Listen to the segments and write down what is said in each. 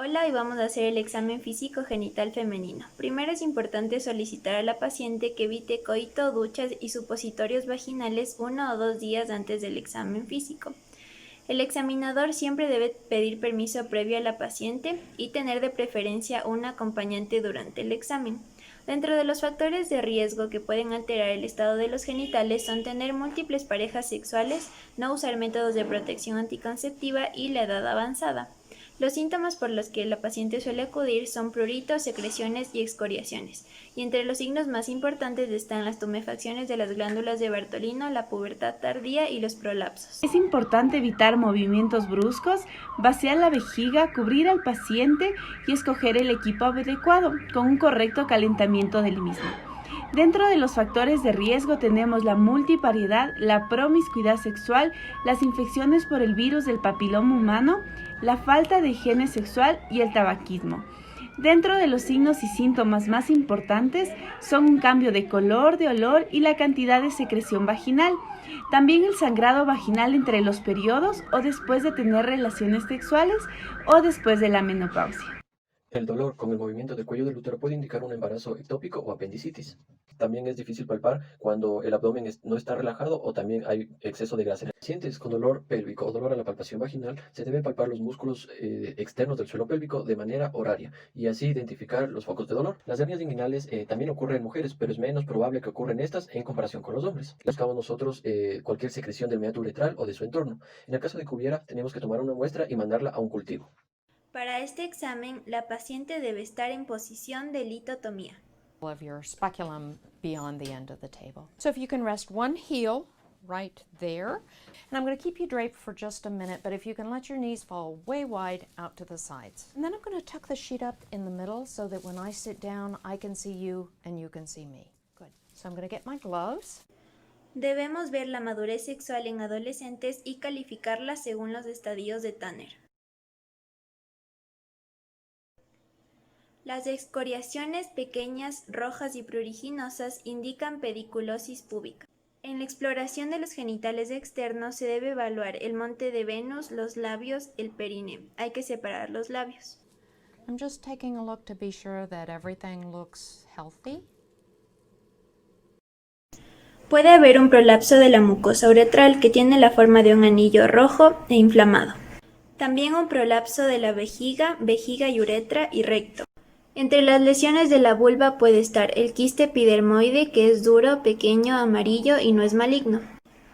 Hola, y vamos a hacer el examen físico genital femenino. Primero es importante solicitar a la paciente que evite coito, duchas y supositorios vaginales 1 o 2 días antes del examen físico. El examinador siempre debe pedir permiso previo a la paciente y tener de preferencia un acompañante durante el examen. Dentro de los factores de riesgo que pueden alterar el estado de los genitales son tener múltiples parejas sexuales, no usar métodos de protección anticonceptiva y la edad avanzada. Los síntomas por los que la paciente suele acudir son pruritos, secreciones y excoriaciones, y entre los signos más importantes están las tumefacciones de las glándulas de Bartolino, la pubertad tardía y los prolapsos. Es importante evitar movimientos bruscos, vaciar la vejiga, cubrir al paciente y escoger el equipo adecuado con un correcto calentamiento del mismo. Dentro de los factores de riesgo tenemos la multivariedad, la promiscuidad sexual, las infecciones por el virus del papiloma humano, la falta de higiene sexual y el tabaquismo. Dentro de los signos y síntomas más importantes son un cambio de color, de olor y la cantidad de secreción vaginal. También el sangrado vaginal entre los periodos o después de tener relaciones sexuales o después de la menopausia. El dolor con el movimiento del cuello del útero puede indicar un embarazo ectópico o apendicitis. También es difícil palpar cuando el abdomen no está relajado o también hay exceso de grasa. En pacientes con dolor pélvico o dolor a la palpación vaginal, se deben palpar los músculos externos del suelo pélvico de manera horaria y así identificar los focos de dolor. Las hernias inguinales también ocurren en mujeres, pero es menos probable que ocurran estas en comparación con los hombres. Buscamos nosotros cualquier secreción del meato uretral o de su entorno. En el caso de que hubiera, tenemos que tomar una muestra y mandarla a un cultivo. Para este examen, la paciente debe estar en posición de litotomía. Of your speculum beyond the end of the table. So if you can rest one heel right there, and I'm going to keep you draped for just a minute, but if you can let your knees fall way wide out to the sides. And then I'm going to tuck the sheet up in the middle so that when I sit down, I can see you and you can see me. Good. So I'm going to get my gloves. Debemos ver la madurez sexual en adolescentes y calificarla según los estadios de Tanner. Las excoriaciones pequeñas, rojas y pruriginosas indican pediculosis púbica. En la exploración de los genitales externos se debe evaluar el monte de Venus, los labios, el perineo. Hay que separar los labios. I'm just taking a look to be sure that everything looks healthy. Puede haber un prolapso de la mucosa uretral que tiene la forma de un anillo rojo e inflamado. También un prolapso de la vejiga, vejiga y uretra y recto. Entre las lesiones de la vulva puede estar el quiste epidermoide, que es duro, pequeño, amarillo y no es maligno.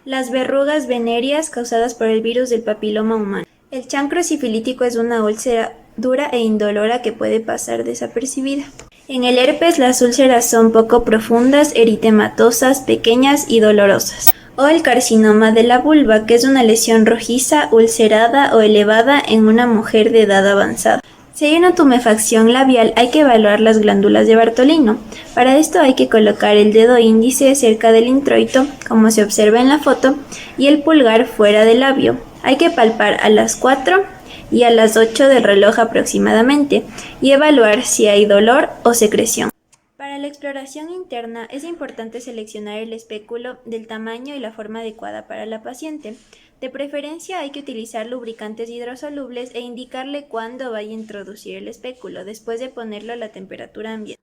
Las verrugas venéreas causadas por el virus del papiloma humano. El chancro sifilítico es una úlcera dura e indolora que puede pasar desapercibida. En el herpes, las úlceras son poco profundas, eritematosas, pequeñas y dolorosas. O el carcinoma de la vulva, que es una lesión rojiza, ulcerada o elevada en una mujer de edad avanzada. Si hay una tumefacción labial, hay que evaluar las glándulas de Bartolino. Para esto hay que colocar el dedo índice cerca del introito, como se observa en la foto, y el pulgar fuera del labio. Hay que palpar a las 4 y a las 8 del reloj aproximadamente, y evaluar si hay dolor o secreción. Para la exploración interna es importante seleccionar el espéculo del tamaño y la forma adecuada para la paciente. De preferencia hay que utilizar lubricantes hidrosolubles e indicarle cuándo vaya a introducir el espéculo, después de ponerlo a la temperatura ambiente.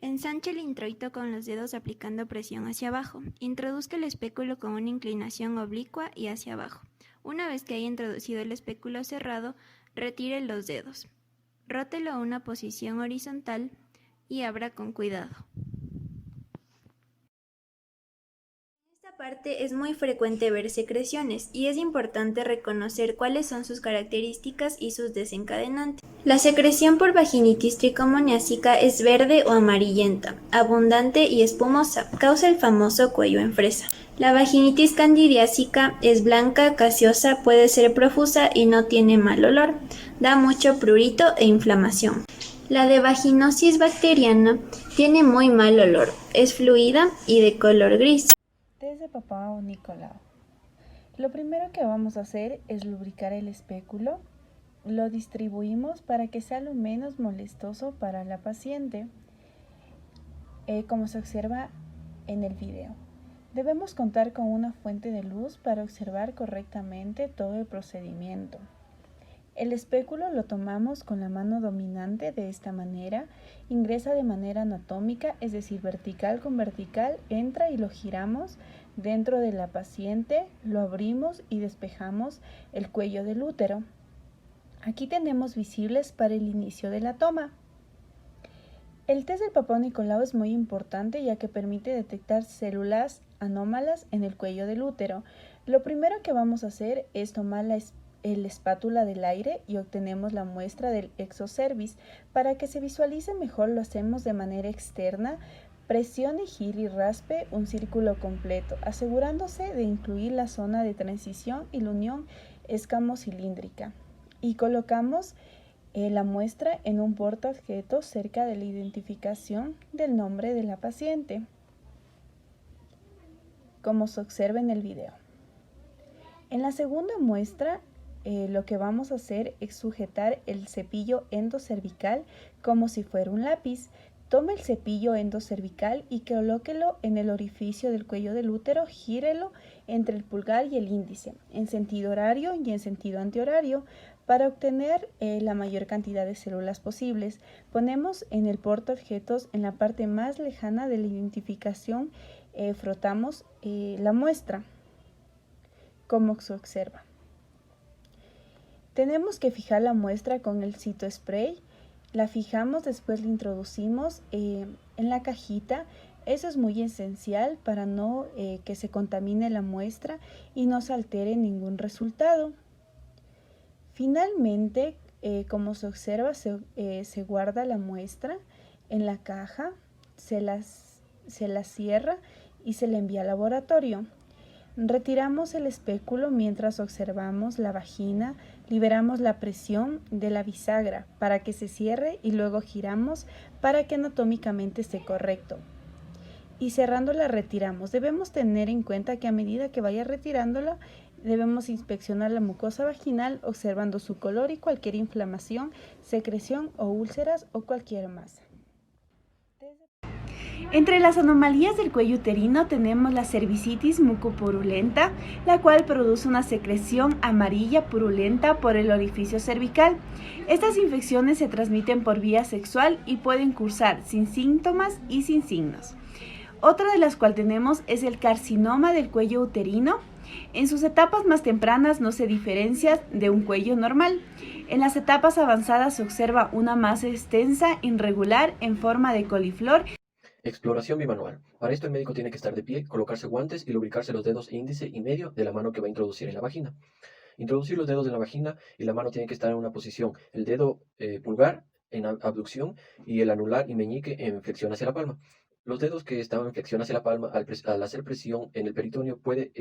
Ensanche el introito con los dedos aplicando presión hacia abajo. Introduzca el espéculo con una inclinación oblicua y hacia abajo. Una vez que haya introducido el espéculo cerrado, retire los dedos. Rótelo a una posición horizontal y abra con cuidado. En esta parte es muy frecuente ver secreciones y es importante reconocer cuáles son sus características y sus desencadenantes. La secreción por vaginitis tricomoniásica es verde o amarillenta, abundante y espumosa, causa el famoso cuello en fresa. La vaginitis candidiásica es blanca, gaseosa, puede ser profusa y no tiene mal olor, da mucho prurito e inflamación. La de vaginosis bacteriana tiene muy mal olor, es fluida y de color gris. Desde papá o Nicolau. Lo primero que vamos a hacer es lubricar el espéculo. Lo distribuimos para que sea lo menos molestoso para la paciente, como se observa en el video. Debemos contar con una fuente de luz para observar correctamente todo el procedimiento. El espéculo lo tomamos con la mano dominante de esta manera, ingresa de manera anatómica, es decir, vertical con vertical, entra y lo giramos dentro de la paciente, lo abrimos y despejamos el cuello del útero. Aquí tenemos visibles para el inicio de la toma. El test del Papá Nicolau es muy importante ya que permite detectar células anómalas en el cuello del útero. Lo primero que vamos a hacer es tomar la espátula del aire y obtenemos la muestra del exocervix. Para que se visualice mejor lo hacemos de manera externa. Presione, gire y raspe un círculo completo, asegurándose de incluir la zona de transición y la unión escamocilíndrica. Y colocamos la muestra en un portaobjetos cerca de la identificación del nombre de la paciente, como se observa en el video. En la segunda muestra, lo que vamos a hacer es sujetar el cepillo endocervical como si fuera un lápiz. Tome el cepillo endocervical y colóquelo en el orificio del cuello del útero, gírelo entre el pulgar y el índice, en sentido horario y en sentido antihorario, para obtener la mayor cantidad de células posibles. Ponemos en el portaobjetos en la parte más lejana de la identificación, frotamos la muestra, como se observa. Tenemos que fijar la muestra con el cytospray. La fijamos, después la introducimos en la cajita. Eso es muy esencial para no que se contamine la muestra y no se altere ningún resultado. Finalmente, como se observa, se guarda la muestra en la caja, se la cierra y se la envía al laboratorio. Retiramos el espéculo mientras observamos la vagina, liberamos la presión de la bisagra para que se cierre y luego giramos para que anatómicamente esté correcto. Y cerrándola retiramos. Debemos tener en cuenta que a medida que vaya retirándola, debemos inspeccionar la mucosa vaginal observando su color y cualquier inflamación, secreción o úlceras o cualquier masa. Entre las anomalías del cuello uterino tenemos la cervicitis mucopurulenta, la cual produce una secreción amarilla purulenta por el orificio cervical. Estas infecciones se transmiten por vía sexual y pueden cursar sin síntomas y sin signos. Otra de las cuales tenemos es el carcinoma del cuello uterino. En sus etapas más tempranas no se diferencia de un cuello normal. En las etapas avanzadas se observa una masa extensa, irregular, en forma de coliflor. Exploración bimanual. Para esto el médico tiene que estar de pie, colocarse guantes y lubricarse los dedos índice y medio de la mano que va a introducir en la vagina. Introducir los dedos en la vagina y la mano tiene que estar en una posición. El dedo pulgar en abducción y el anular y meñique en flexión hacia la palma. Los dedos que están en flexión hacia la palma, al hacer presión en el peritoneo, puede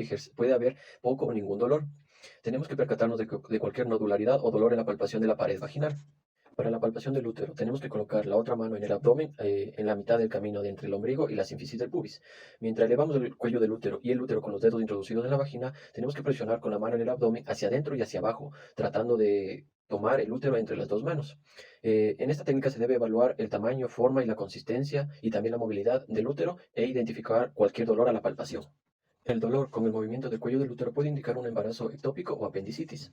haber poco o ningún dolor. Tenemos que percatarnos de cualquier nodularidad o dolor en la palpación de la pared vaginal. Para la palpación del útero, tenemos que colocar la otra mano en el abdomen, en la mitad del camino de entre el ombligo y la sínfisis del pubis. Mientras elevamos el cuello del útero y el útero con los dedos introducidos en la vagina, tenemos que presionar con la mano en el abdomen hacia adentro y hacia abajo, tratando de tomar el útero entre las dos manos. En esta técnica se debe evaluar el tamaño, forma y la consistencia y también la movilidad del útero e identificar cualquier dolor a la palpación. El dolor con el movimiento del cuello del útero puede indicar un embarazo ectópico o apendicitis.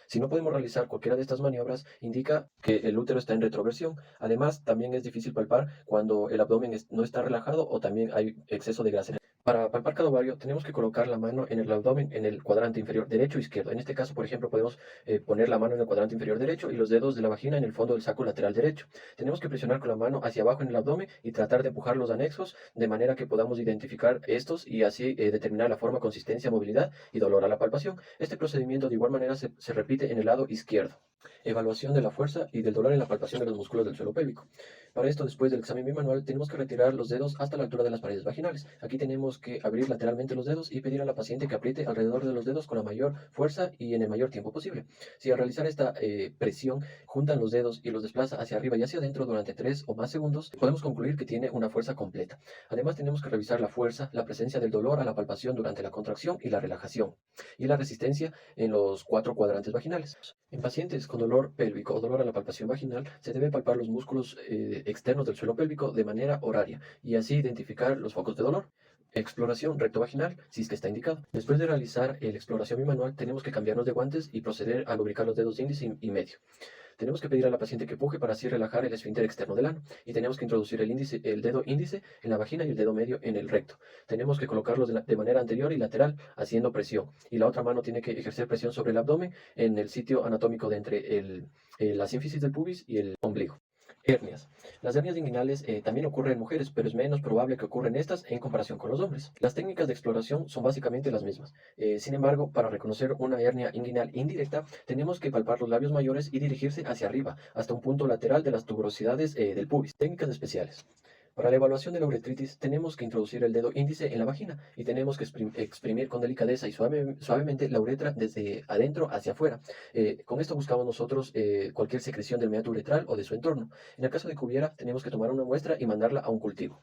Si no podemos realizar cualquiera de estas maniobras, indica que el útero está en retroversión. Además, también es difícil palpar cuando el abdomen no está relajado o también hay exceso de grasa. Para palpar cada ovario, tenemos que colocar la mano en el abdomen en el cuadrante inferior derecho e izquierdo. En este caso, por ejemplo, podemos poner la mano en el cuadrante inferior derecho y los dedos de la vagina en el fondo del saco lateral derecho. Tenemos que presionar con la mano hacia abajo en el abdomen y tratar de empujar los anexos de manera que podamos identificar estos y así determinar la forma, consistencia, movilidad y dolor a la palpación. Este procedimiento de igual manera se repite en el lado izquierdo. Evaluación de la fuerza y del dolor en la palpación de los músculos del suelo pélvico. Para esto, después del examen bimanual, tenemos que retirar los dedos hasta la altura de las paredes vaginales. Aquí tenemos que abrir lateralmente los dedos y pedir a la paciente que apriete alrededor de los dedos con la mayor fuerza y en el mayor tiempo posible. Si al realizar esta presión juntan los dedos y los desplaza hacia arriba y hacia adentro durante 3 o más segundos, podemos concluir que tiene una fuerza completa. Además, tenemos que revisar la fuerza, la presencia del dolor a la palpación durante la contracción y la relajación, y la resistencia en los 4 cuadrantes vaginales. En pacientes con dolor pélvico o dolor a la palpación vaginal, se debe palpar los músculos externos del suelo pélvico de manera horaria y así identificar los focos de dolor. Exploración rectovaginal, si es que está indicado. Después de realizar la exploración bimanual, tenemos que cambiarnos de guantes y proceder a lubricar los dedos índice y medio. Tenemos que pedir a la paciente que puje para así relajar el esfínter externo del ano y tenemos que introducir el dedo índice en la vagina y el dedo medio en el recto. Tenemos que colocarlos de manera anterior y lateral haciendo presión y la otra mano tiene que ejercer presión sobre el abdomen en el sitio anatómico de entre la sínfisis del pubis y el ombligo. Hernias. Las hernias inguinales también ocurren en mujeres, pero es menos probable que ocurran estas en comparación con los hombres. Las técnicas de exploración son básicamente las mismas. Sin embargo, para reconocer una hernia inguinal indirecta, tenemos que palpar los labios mayores y dirigirse hacia arriba, hasta un punto lateral de las tuberosidades del pubis. Técnicas especiales. Para la evaluación de la uretritis, tenemos que introducir el dedo índice en la vagina y tenemos que exprimir con delicadeza y suavemente la uretra desde adentro hacia afuera. Con esto buscamos nosotros cualquier secreción del meato uretral o de su entorno. En el caso de que hubiera, tenemos que tomar una muestra y mandarla a un cultivo.